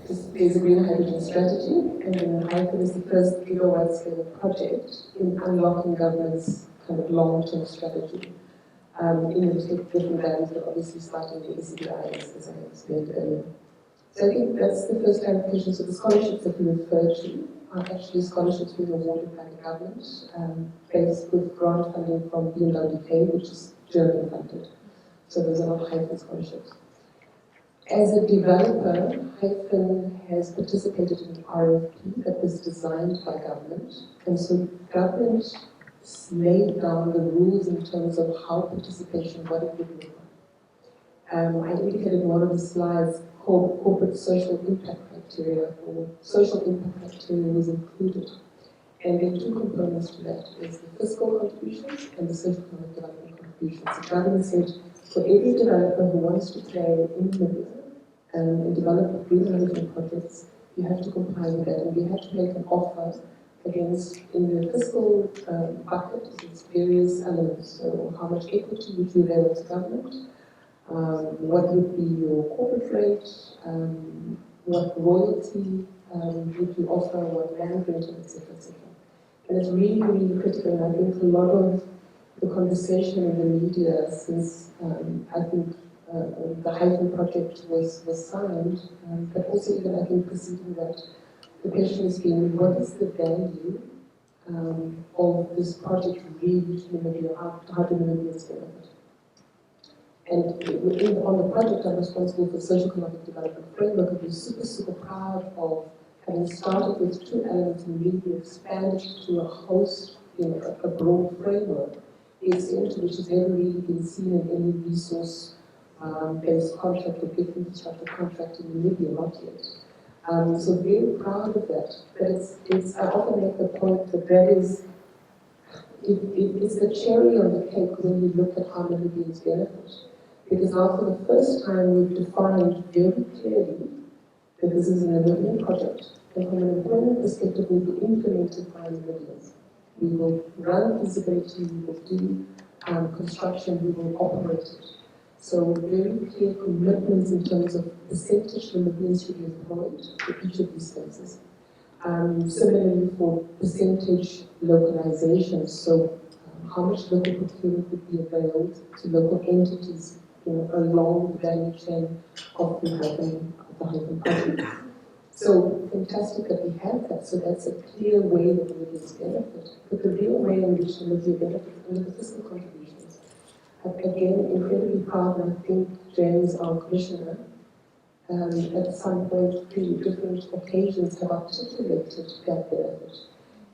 there's a green hydrogen strategy, and then Hyphen is the first gigawatt scale project in unlocking government's kind of long-term strategy. In the different bands, but obviously starting the ECBI, as I explained earlier. So I think that's the first clarification. So the scholarships that we refer to are actually scholarships being awarded by the government, based with grant funding from BMWK, which is German funded. So those are not Hyphen scholarships. As a developer, Hyphen has participated in an RFP that was designed by government, and so government laid down the rules in terms of how participation, what it would look like. I indicated in one of the slides called corporate social impact criteria, or social impact criteria was included. And there are two components to that. There's the fiscal contributions and the socio-economic development contributions. The government said, for every developer who wants to play in Namibia and develop green hydrogen projects, you have to comply with that. And we had to make an offer against, in the fiscal bucket, it's various elements. So how much equity would you lend to government? What would be your corporate rate? What royalty would you offer? What land rental, etc., etc. And it's really, really critical. And I think a lot of the conversation in the media since I think the Hyphen project was signed, but also even I think preceding that, the question has been, what is the value of this project really to Namibia? How do Namibians benefit? And on the project, I'm responsible for the social-economic development framework, and we're super, super proud of having started with two elements and really expanded to a host, a broad framework, the extent to which has never really been seen in any resource-based contract or big infrastructure contract in Namibia, not yet. So very proud of that. But I often make the point that is, it's the cherry on the cake when you look at how Namibians benefit. Because now for the first time we've defined very clearly that this is a Namibian project, and from an employment perspective will be implemented by Namibians. We will run feasibility, we will do construction, we will operate it. So very clear commitments in terms of percentage Namibians to be employed for each of these spaces. Similarly for percentage localization, so how much local procurement would be available to local entities along the value chain of the Hyphen project. So fantastic that we have that, so that's a clear way that Namibians benefit. But the real way in which Namibia benefits under the fiscal contributions. Again, incredibly proud, and I think James, our commissioner, at some point, through different occasions, have articulated that benefit.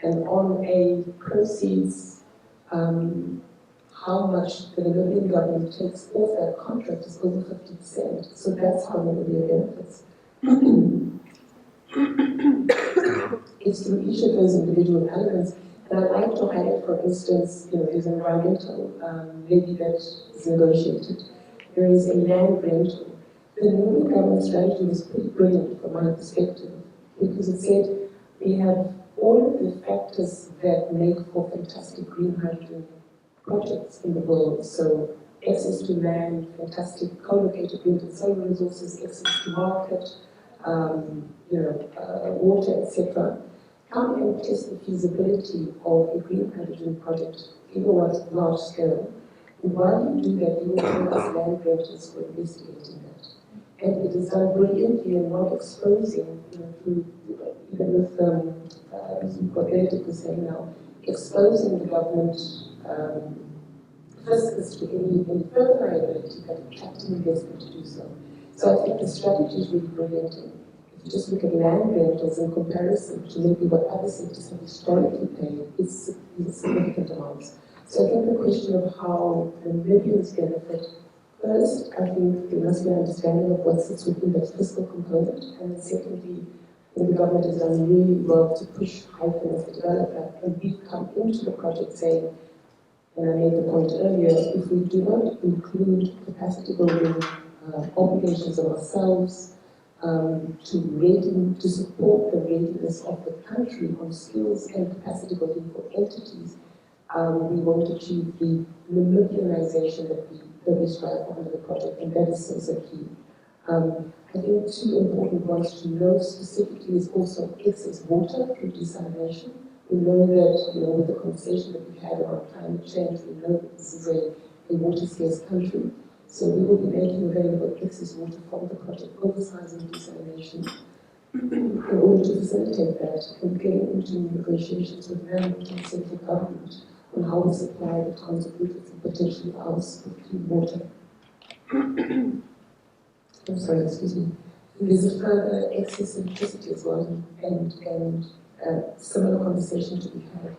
And on a proceeds, how much the Namibian government takes off that contract is over 50%. So that's how Namibia benefits. It's through each of those individual elements. And I'd like to highlight, for instance, there's an environmental levy that is negotiated. There is a land rental. The Namibian government strategy was pretty brilliant from my perspective, because it said we have all of the factors that make for fantastic green hydrogen projects in the world. So access to land, fantastic co-located wind and solar resources, access to market, water, etc. Come and test the feasibility of a green hydrogen project, gigawatts large scale. And while you do that, you will pay us land rentals for investigating that. And it is done brilliantly and not exposing, through, even with what Benedict was saying now, exposing the government fiscus to any further liability, but attracting investment to do so. So I think the strategy is really brilliant. If you just look at land rentals in comparison to maybe what other sectors have historically paid, it's significant amounts. So I think the question of how the Namibians benefit, first, I think there must be an understanding of what sits within that fiscal component, and then secondly, the government has done really well to push Hyphen as a developer, and we've come into the project saying, and I made the point earlier, if we do not include capacity building obligations of ourselves to support the readiness of the country on skills and capacity building for entities, we won't achieve the Namibianization that we strive for under the project, and that is so key. I think two important ones to know specifically is also excess water through desalination. We know that, with the conversation that we've had around climate change, we know that this is a water scarce country. So we will be making available excess water from the project, oversizing desalination in order to facilitate that and getting into negotiations with Namibia and central government on how we supply the towns of Windhoek and potentially ours with clean water. I'm sorry, excuse me. There's a further excess electricity as well, and similar conversation to be had.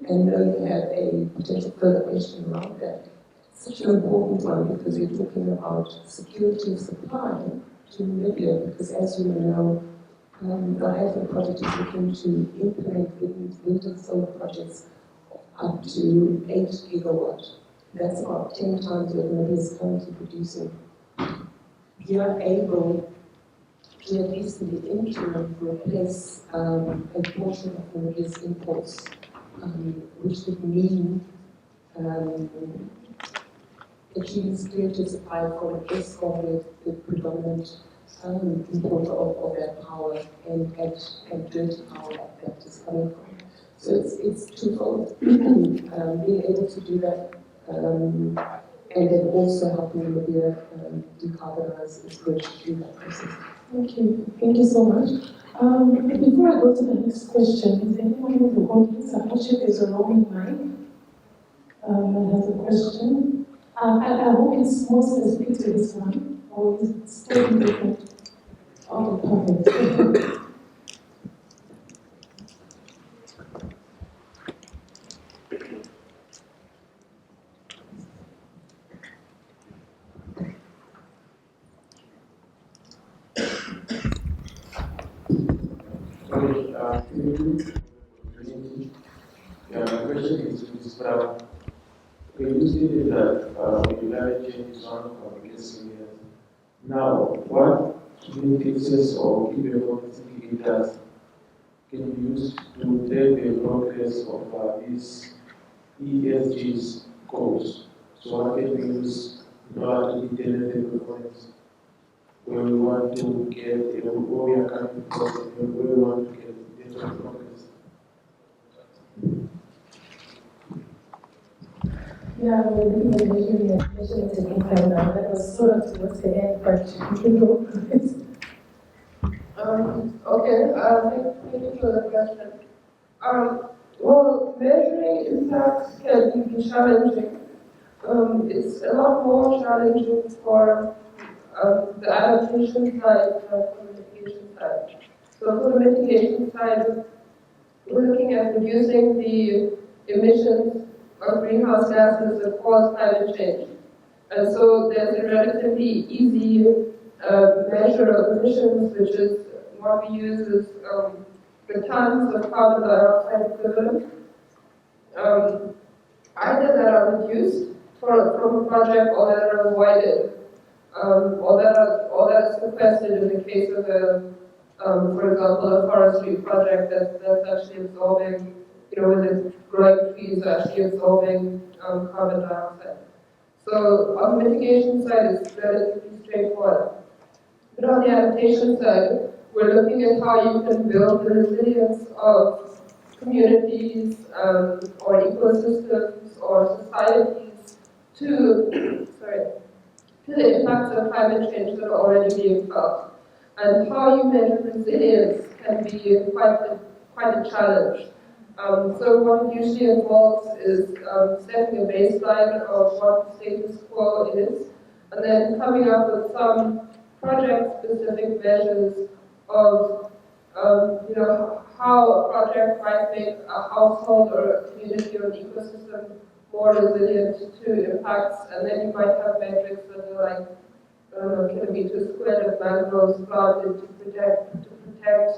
And you have a potential further question around that. Such an important one because we're talking about security of supply to Namibia, because as you know, the Helen project is looking to implement wind and solar projects up to 8 gigawatt. That's about 10 times what Namibia is currently producing. We are able to, at least in the interim, replace a portion of Namibia's imports, which would mean achieving security of supply from Eskom, the predominant importer of that power and dirty power that is coming from. So it's twofold. Being able to do that and then also helping Namibia decarbonize is good through that process. Thank you so much. Before I go to the next question, is anyone in the audience, I'm not sure if there's a roaming mic, that has a question? I hope it's more specific to this one, or is it still different? Okay, perfect. My question is to Ms. Brown. You stated that climate change is one of our biggest areas. Now, what new fixes or key performance indicators can be used to tell the progress of these ESG's goals? So what can we use in order to determine the performance where we want to get, where we are coming from, and where we want to get in terms of progress? Yeah, we're looking at measurement and impact now. That was sort of towards the end, but you know. Okay, thank you for the question. Well, measuring impacts can be challenging. It's a lot more challenging for the adaptation side than for the mitigation side. So for the mitigation side, we're looking at reducing the emissions of greenhouse gases that cause climate change. And so there's a relatively easy measure of emissions, which is what we use is the tons of carbon dioxide equivalent. Either that are reduced from a project or that are avoided, or that is sequestered in the case of for example, a forestry project that's actually absorbing, with its growing trees actually absorbing carbon dioxide. So on the mitigation side, it's relatively straightforward. But on the adaptation side, we're looking at how you can build the resilience of communities or ecosystems or societies to the impacts of climate change that are already being felt. And how you measure resilience can be quite a challenge. So what it usually involves is setting a baseline of what the status quo is, and then coming up with some project-specific measures of how a project might make a household or a community or an ecosystem more resilient to impacts, and then you might have metrics that are like kilometers squared of mangroves planted to protect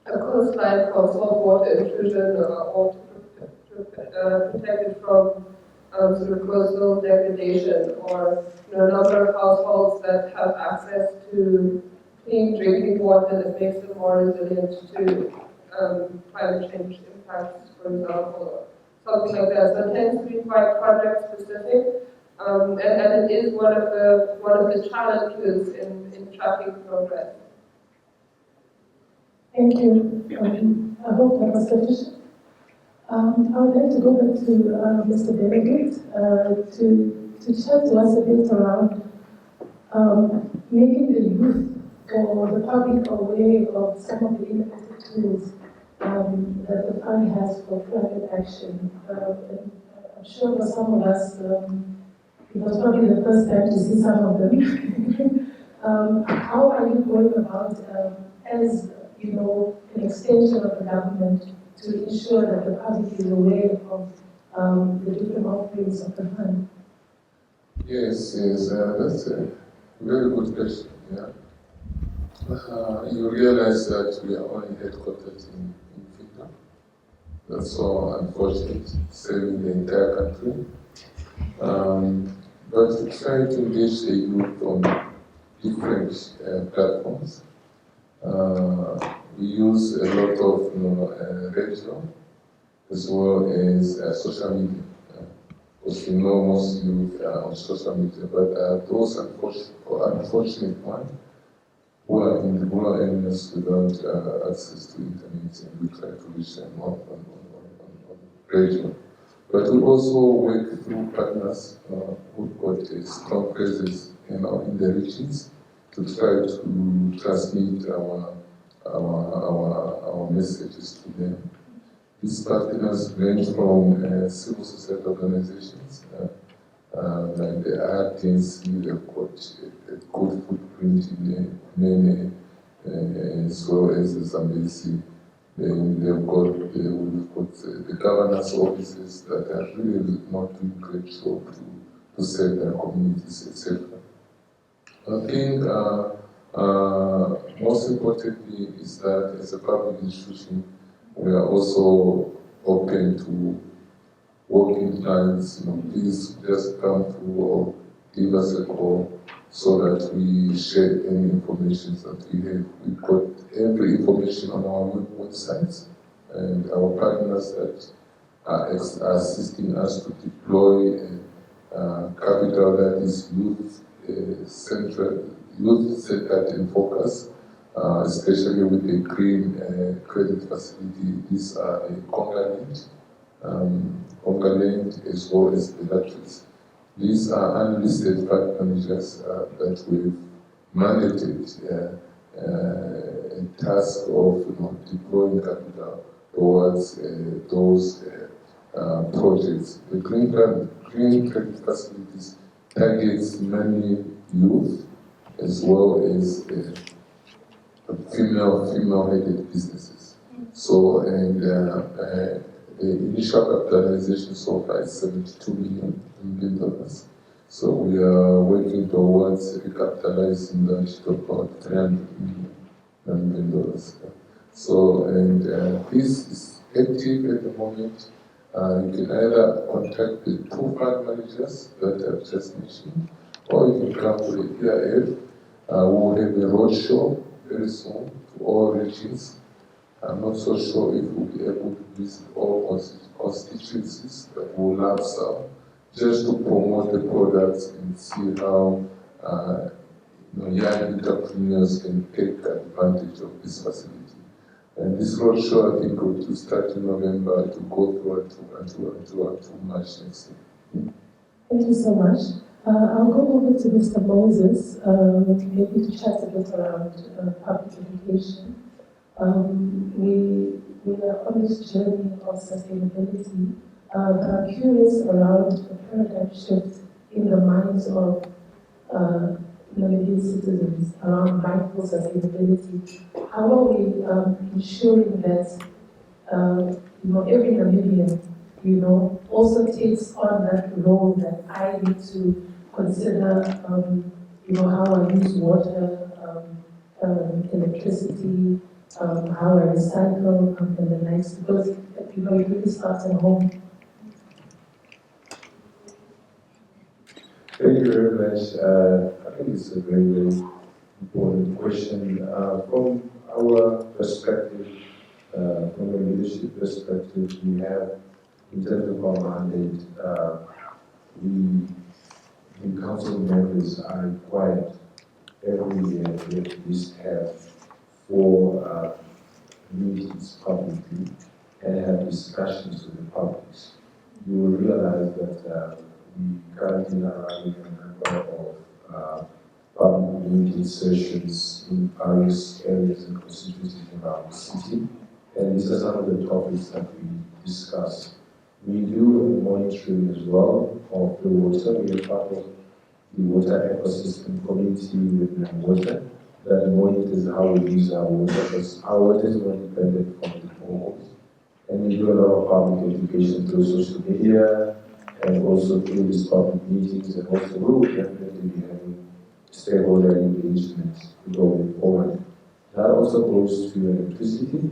a coastline from saltwater intrusion or to protect it from sort of coastal degradation, or a number of households that have access to clean drinking water that makes them more resilient to climate change impacts, for example, something like that. So it tends to be quite project specific, and it is one of the challenges in tracking progress. Thank you. I hope that was sufficient. I would like to go back to Mr. Benedict to chat to us a bit around making the youth or the public aware of some of the innovative tools that the fund has for climate action. And I'm sure for some of us, it was probably the first time to see some of them. How are you going about, as you know, an extension of the government to ensure that the public is aware of the different offerings of the fund? Yes, that's a very good question. Yeah. You realize that we are only headquartered in Finland. That's so unfortunate, serving the entire country. But we try to engage the youth on different platforms. We use a lot of radio as well as social media. Because we know most youth are on social media, but those unfortunate ones who are in the rural areas without access to internet, and we try to reach them on radio. But we also work through partners who've got a strong presence in the regions to try to transmit our messages to them. These partners range from civil society organizations, like the RTNC, they've got a good footprint in many, as well as the Zambezi. Then we've got the governance offices that are really not doing great job to serve their communities, etc. I think most importantly is that as a public institution, we are also open to working clients. Please just come through or give us a call so that we share any information that we have. We've got every information on our websites, and our partners that are assisting us to deploy capital that is youth-centered in focus, especially with the green credit facility. These are a Conga Land as well as Beukes. These are unlisted fund managers that we've mandated a task of deploying capital towards those projects. The green credit facilities targets many youth as well as female-headed businesses. So, and the initial capitalization so far is $72 million. So we are working towards recapitalizing that to about $300 million. So, and this is active at the moment. You can either contact the two fund managers that I've just mentioned, or you can come to the PIF. We will have a roadshow very soon to all regions. I'm not so sure if we'll be able to visit all constituencies, but we'll have some, just to promote the products and see how young entrepreneurs can take advantage of this facility. And this roadshow, I think, will start in November to go through until March next year. Thank you so much. I'll go over to Mr. Moses, maybe to chat a bit around public education. We are on this journey of sustainability, but I'm curious around the paradigm shift in the minds of Namibian citizens around mindful sustainability. How are we ensuring that every Namibian also takes on that role that I need to consider how I use water, electricity, how I recycle, and the likes, because it really starts at home. Thank you very much. I think it's a very, very important question. From our perspective, from a leadership perspective, we have, in terms of our mandate, we the council members are required every year to at least have 4 meetings publicly and have discussions with the public. You will realize that we currently are running a number of public meeting sessions in various areas and constituencies around the city, and these are some of the topics that we discuss. We do a monitoring as well of the water. We are part of the water ecosystem community with water that monitors how we use our water, because our water is not dependent on the boreholes. And we do a lot of public education through social media and also through these public meetings, and also we will definitely be having stakeholder engagement going forward. That also goes to electricity.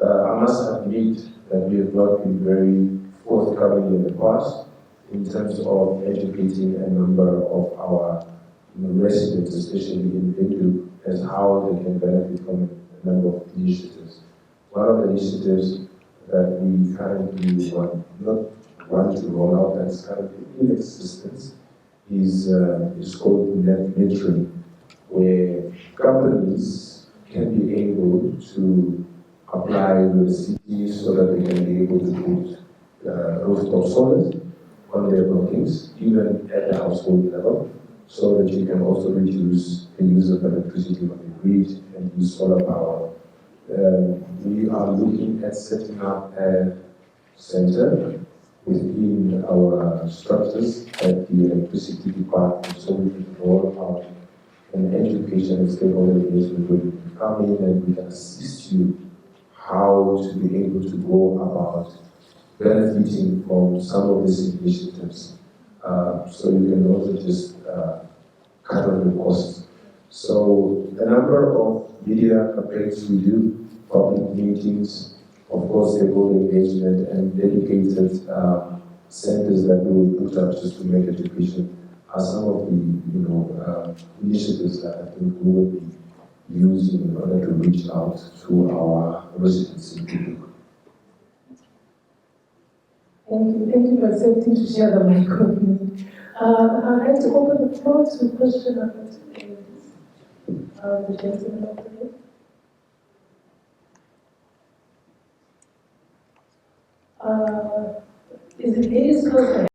I must admit that we have not been very forthcoming in the past in terms of educating a number of our residents, especially in Windhoek, as how they can benefit from a number of initiatives. One of the initiatives that we currently want to roll out that's currently in existence is called net metering, where companies can be able to apply with the city so that they can be able to put rooftop solars on their buildings, even at the household level, so that you can also reduce the use of electricity on the grid and use solar power. We are looking at setting up a center within our structures at the electricity department, so we can roll out an education and stakeholder engagement where you can come in and we can assist you how to be able to go about benefiting from some of these initiatives. So you can also just cover the costs. So a number of media campaigns we do, public meetings, of course stakeholder engagement, and dedicated centers that we will put up just to make education are some of the initiatives that I think we will be using in order to reach out to our residents in Windhoek. Thank you for accepting to share the mic with me. I'd like to open the floor to question number 2, please. The gentleman over there. Is it ladies first?